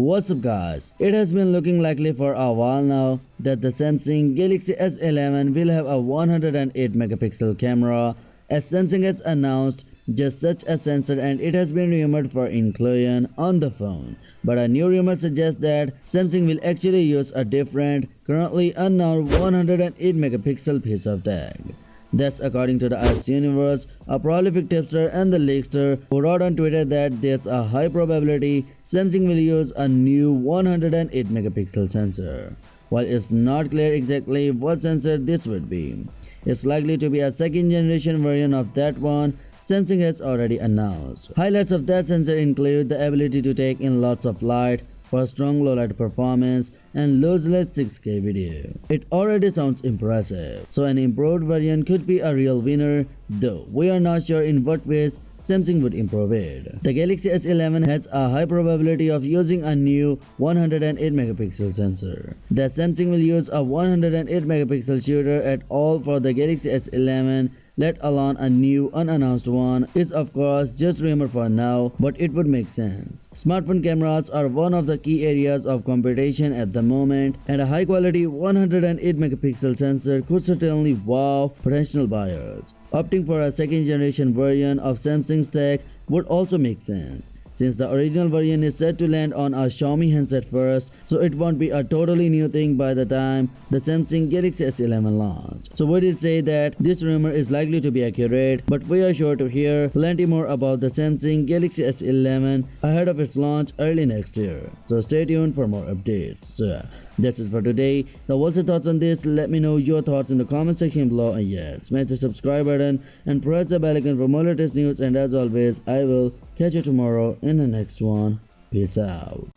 What's up guys, it has been looking likely for a while now that the Samsung Galaxy S11 will have a 108 megapixel camera, as Samsung has announced just such a sensor and it has been rumored for inclusion on the phone. But a new rumor suggests that Samsung will actually use a different, currently unknown 108 megapixel piece of tech. That's according to the Ice Universe, a prolific tipster and the leakster who wrote on Twitter that there's a high probability Samsung will use a new 108 megapixel sensor. While it's not clear exactly what sensor this would be, it's likely to be a second generation version of that one Samsung has already announced. Highlights of that sensor include the ability to take in lots of light for strong low light performance and lossless 6K video. It already sounds impressive, so an improved version could be a real winner, though we are not sure in what ways Samsung would improve it. The Galaxy S11 has a high probability of using a new 108 megapixel sensor. That Samsung will use a 108 megapixel shooter at all for the Galaxy S11, let alone a new unannounced one, is of course just rumor for now, but it would make sense. Smartphone cameras are one of the key areas of competition at the moment, and a high quality 108 megapixel sensor could certainly wow potential buyers. Opting for a second generation version of Samsung's tech would also make sense, since the original version is set to land on a Xiaomi handset first, so it won't be a totally new thing by the time the Samsung Galaxy S11 launch. So we did say that this rumor is likely to be accurate, but we are sure to hear plenty more about the Samsung Galaxy S11 ahead of its launch early next year. So stay tuned for more updates. So that's it for today. Now what's your thoughts on this? Let me know your thoughts in the comment section below, and yeah, smash the subscribe button and press the bell icon for more latest news, and as always I will catch you tomorrow in the next one. Peace out.